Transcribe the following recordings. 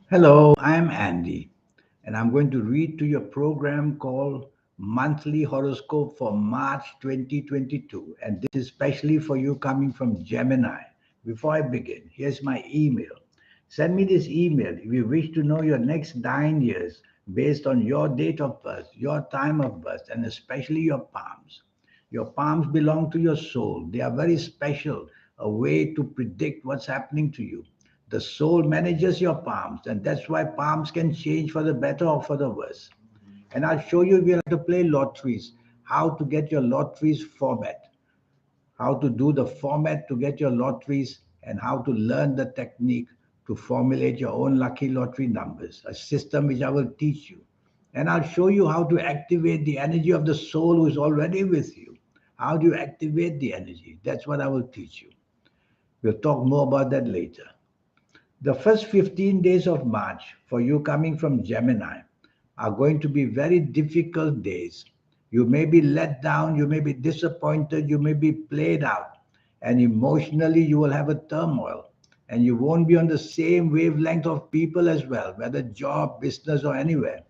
Hello, I'm Andy, and I'm going to read to your program called Monthly Horoscope for March 2022. And this is especially for you coming from Gemini. Before I begin, here's my email. Send me this email if you wish to know your next 9 years based on your date of birth, your time of birth, and especially your palms. Your palms belong to your soul. They are very special, a way to predict what's happening to you. The soul manages your palms, and that's why palms can change for the better or for the worse. And I'll show you if you like to play lotteries, how to get your lotteries format, how to do the format to get your lotteries, and how to learn the technique to formulate your own lucky lottery numbers, a system which I will teach you. And I'll show you how to activate the energy of the soul who is already with you. How do you activate the energy? That's what I will teach you. We'll talk more about that later. The first 15 days of March for you coming from Gemini are going to be very difficult days. You may be let down, you may be disappointed, you may be played out, and emotionally you will have a turmoil. And you won't be on the same wavelength of people as well, whether job, business, or anywhere.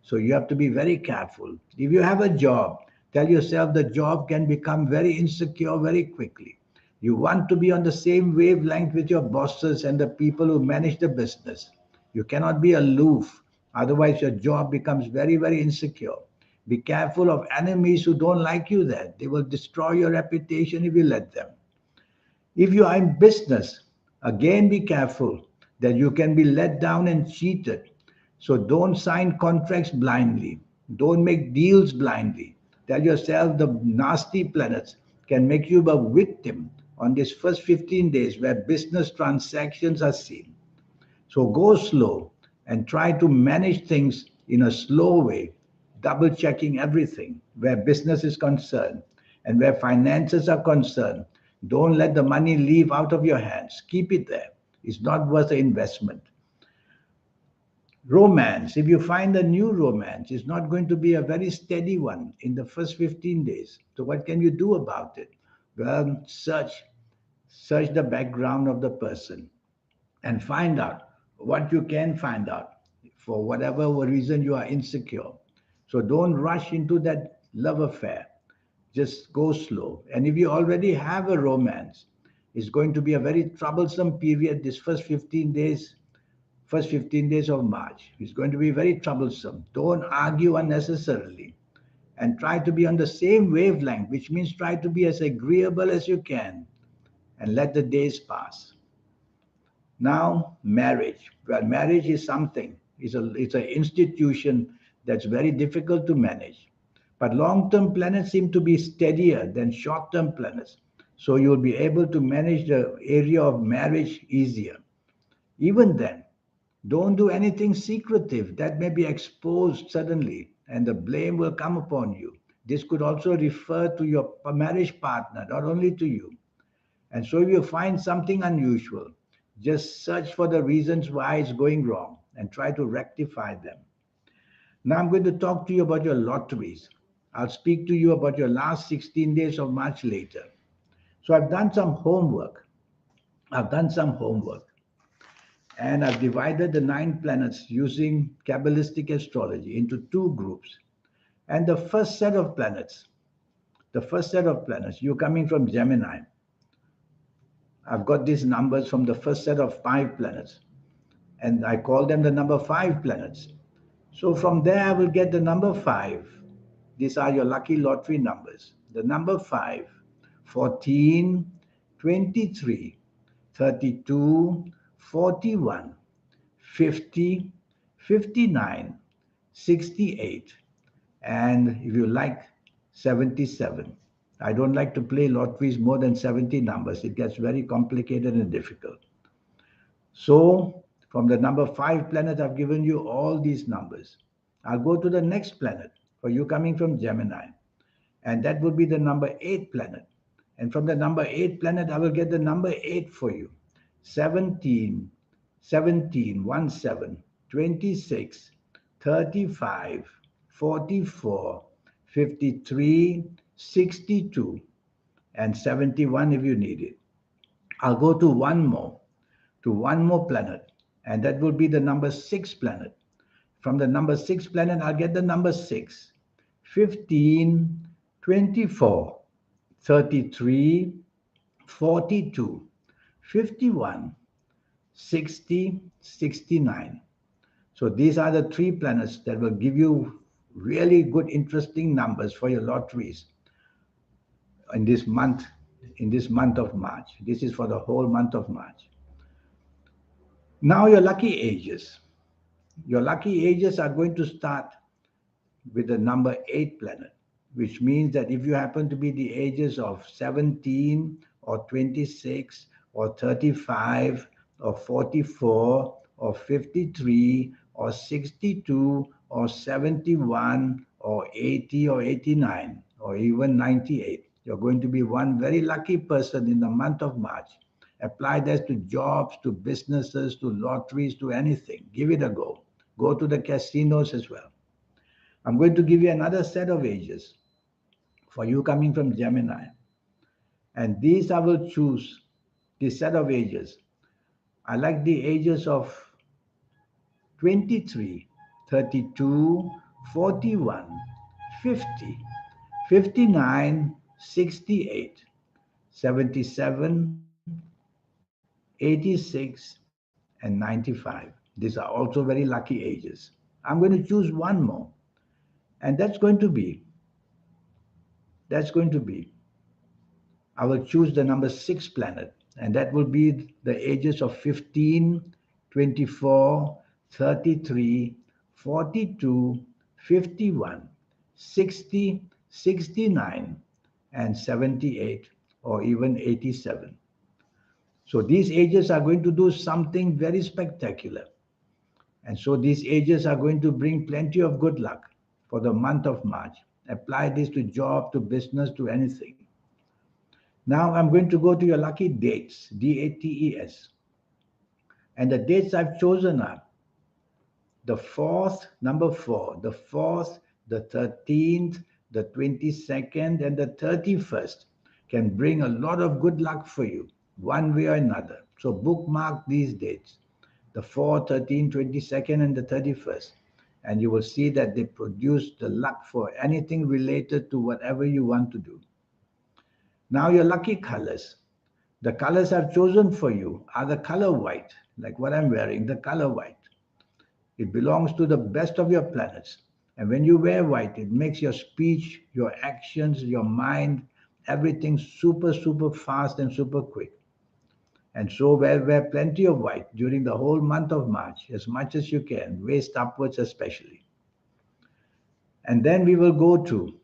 So you have to be very careful. If you have a job, tell yourself the job can become very insecure very quickly. You want to be on the same wavelength with your bosses and the people who manage the business. You cannot be aloof, otherwise, your job becomes very, very insecure. Be careful of enemies who don't like you there. They will destroy your reputation if you let them. If you are in business, again be careful that you can be let down and cheated. So don't sign contracts blindly. Don't make deals blindly. Tell yourself the nasty planets can make you a victim on these first 15 days where business transactions are seen. So go slow and try to manage things in a slow way, double checking everything where business is concerned and where finances are concerned. Don't let the money leave out of your hands. Keep it there. It's not worth the investment. Romance, if you find a new romance, it's not going to be a very steady one in the first 15 days. So, what can you do about it? Well, search the background of the person and find out what you can find out for whatever reason you are insecure. So don't rush into that love affair. Just go slow. And if you already have a romance, it's going to be a very troublesome period this first 15 days of March. It's going to be very troublesome. Don't argue unnecessarily and try to be on the same wavelength, which means try to be as agreeable as you can and let the days pass. Now, marriage. Well, marriage is something. It's an institution that's very difficult to manage. But long-term planets seem to be steadier than short-term planets. So you'll be able to manage the area of marriage easier. Even then, don't do anything secretive that may be exposed suddenly and the blame will come upon you. This could also refer to your marriage partner, not only to you. And so if you find something unusual, just search for the reasons why it's going wrong and try to rectify them. Now I'm going to talk to you about your lotteries. I'll speak to you about your last 16 days of March later. So I've done some homework. I've done some homework and I've divided the 9 planets using Kabbalistic astrology into 2 groups. And the first set of planets, you're coming from Gemini. I've got these numbers from the first set of 5 planets, and I call them the number 5 planets. So from there, I will get the number 5. These are your lucky lottery numbers. The number 5, 14, 23, 32, 41, 50, 59, 68, and if you like, 77. I don't like to play lotteries more than 70 numbers. It gets very complicated and difficult. So, from the number 5 planet, I've given you all these numbers. I'll go to the next planet for you coming from Gemini, and that would be the number 8 planet. And from the number 8 planet, I will get the number 8 for you: 17, 17, 1 7, 26, 35, 44, 53, 62, and 71 if you need it. I'll go to one more planet, and that will be the number 6 planet. From the number 6 planet, I'll get the number 6, 15, 24, 33, 42, 51, 60, 69. So these are the 3 planets that will give you really good, interesting numbers for your lotteries in this month, of March. This is for the whole month of March. Now your lucky ages. Your lucky ages are going to start with the number 8 planet, which means that if you happen to be the ages of 17 or 26 or 35 or 44 or 53 or 62 or 71 or 80 or 89 or even 98, you're going to be one very lucky person in the month of March. Apply this to jobs, to businesses, to lotteries, to anything. Give it a go. Go to the casinos as well. I'm going to give you another set of ages for you coming from Gemini. And these I will choose, this set of ages. I like the ages of 23, 32, 41, 50, 59, 68, 77, 86, and 95. These are also very lucky ages. I'm going to choose one more, and that's going to be I will choose the number 6 planet, and that will be the ages of 15, 24, 33, 42, 51, 60, 69, and 78, or even 87. So these ages are going to do something very spectacular. And so these ages are going to bring plenty of good luck for the month of March. Apply this to job, to business, to anything. Now I'm going to go to your lucky dates, DATES. And the dates I've chosen are the 4th, number 4, the 4th, the 13th, the 22nd, and the 31st can bring a lot of good luck for you, one way or another. So bookmark these dates, the 4th, 13th, 22nd, and the 31st. And you will see that they produce the luck for anything related to whatever you want to do. Now your lucky colors. The colors I've chosen for you are the color white, like what I'm wearing, the color white. It belongs to the best of your planets. And when you wear white, it makes your speech, your actions, your mind, everything super, super fast and super quick. And so wear plenty of white during the whole month of March, as much as you can, waist upwards especially. And then we will go to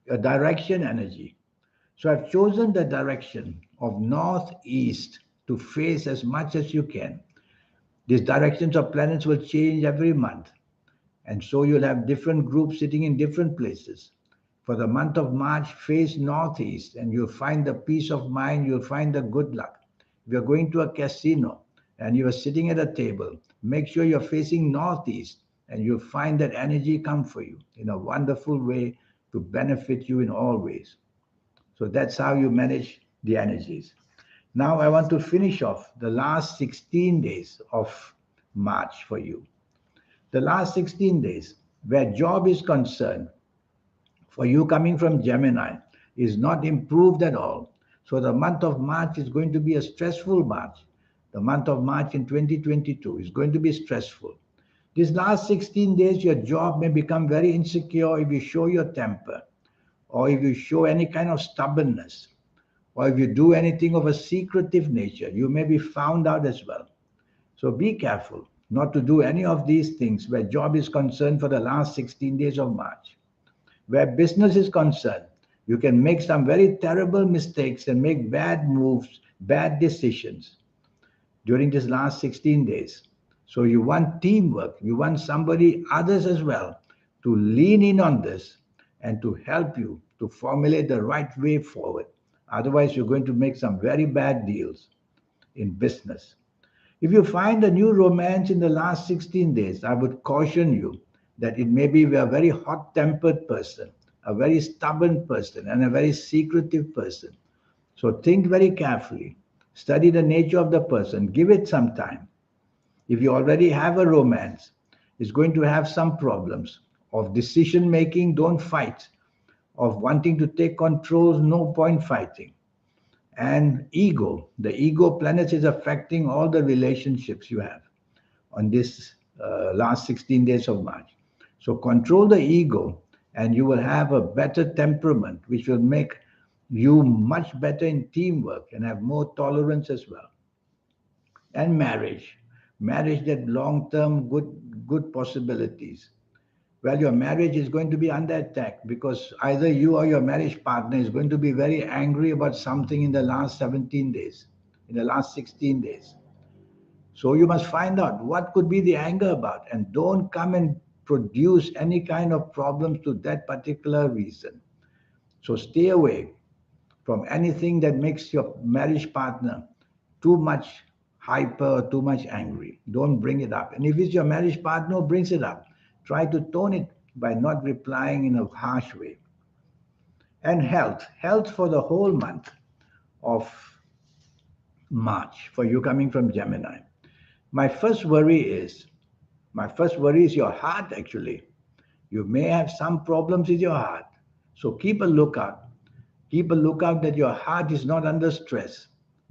your direction energy. So I've chosen the direction of northeast to face as much as you can. These directions of planets will change every month. And so you'll have different groups sitting in different places. For the month of March, face northeast and you'll find the peace of mind, you'll find the good luck. If you're going to a casino and you're sitting at a table, make sure you're facing northeast and you'll find that energy come for you in a wonderful way to benefit you in all ways. So that's how you manage the energies. Now I want to finish off the last 16 days of March for you. The last 16 days, where job is concerned, for you coming from Gemini, is not improved at all. So the month of March is going to be a stressful March. The month of March in 2022 is going to be stressful. These last 16 days, your job may become very insecure if you show your temper, or if you show any kind of stubbornness, or if you do anything of a secretive nature, you may be found out as well. So be careful not to do any of these things where job is concerned for the last 16 days of March. Where business is concerned, you can make some very terrible mistakes and make bad moves, bad decisions during this last 16 days. So you want teamwork, you want somebody, others as well, to lean in on this and to help you to formulate the right way forward. Otherwise, you're going to make some very bad deals in business. If you find a new romance in the last 16 days, I would caution you that it may be a very hot-tempered person, a very stubborn person, and a very secretive person. So think very carefully. Study the nature of the person. Give it some time. If you already have a romance, it's going to have some problems of decision making, don't fight, of wanting to take control, no point fighting. And ego, the ego planet is affecting all the relationships you have on this last 16 days of March. So control the ego and you will have a better temperament, which will make you much better in teamwork and have more tolerance as well. And marriage that long-term good possibilities. Well, your marriage is going to be under attack because either you or your marriage partner is going to be very angry about something in the last 17 days, in the last 16 days. So you must find out what could be the anger about and don't come and produce any kind of problems to that particular reason. So stay away from anything that makes your marriage partner too much hyper, too much angry. Don't bring it up. And if it's your marriage partner who brings it up, try to tone it by not replying in a harsh way. And health for the whole month of March for you coming from Gemini. My first worry is my first worry is your heart actually. You may have some problems with your heart. So keep a lookout. Keep a lookout that your heart is not under stress.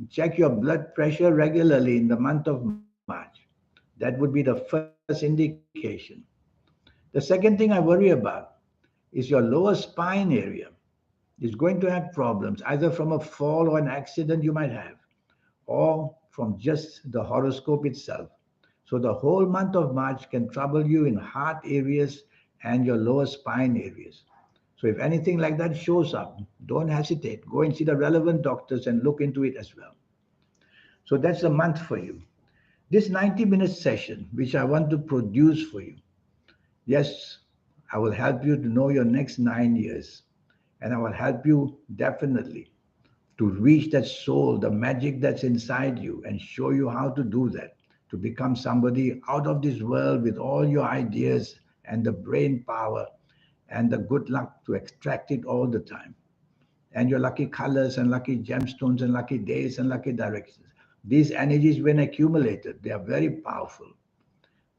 Check your blood pressure regularly in the month of March. That would be the first indication. The second thing I worry about is your lower spine area. Is going to have problems either from a fall or an accident you might have, or from just the horoscope itself. So the whole month of March can trouble you in heart areas and your lower spine areas. So if anything like that shows up, don't hesitate. Go and see the relevant doctors and look into it as well. So that's a month for you. This 90-minute session, which I want to produce for you, yes, I will help you to know your next 9 years. And I will help you definitely to reach that soul, the magic that's inside you, and show you how to do that, to become somebody out of this world with all your ideas and the brain power and the good luck to extract it all the time. And your lucky colors and lucky gemstones and lucky days and lucky directions. These energies, when accumulated, they are very powerful.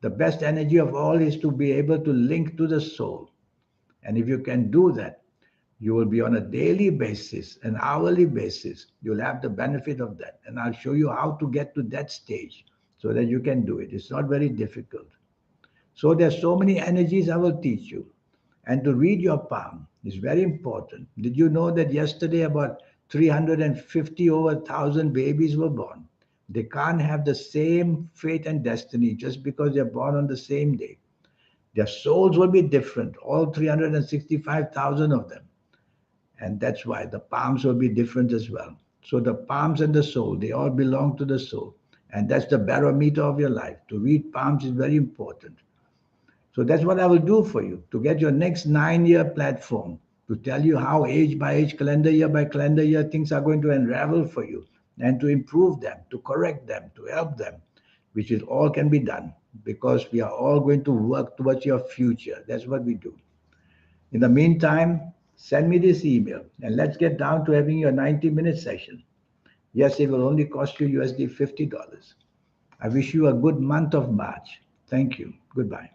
The best energy of all is to be able to link to the soul. And if you can do that, you will be on a daily basis, an hourly basis. You'll have the benefit of that. And I'll show you how to get to that stage so that you can do it. It's not very difficult. So there's so many energies I will teach you. And to read your palm is very important. Did you know that yesterday about 350 over 1,000 babies were born? They can't have the same fate and destiny just because they're born on the same day. Their souls will be different, all 365,000 of them. And that's why the palms will be different as well. So the palms and the soul, they all belong to the soul. And that's the barometer of your life. To read palms is very important. So that's what I will do for you to get your next 9-year platform, to tell you how age by age, calendar year by calendar year, things are going to unravel for you and to improve them, to correct them, to help them, which is all can be done because we are all going to work towards your future. That's what we do. In the meantime, send me this email and let's get down to having your 90-minute session. Yes, it will only cost you USD $50. I wish you a good month of March. Thank you. Goodbye.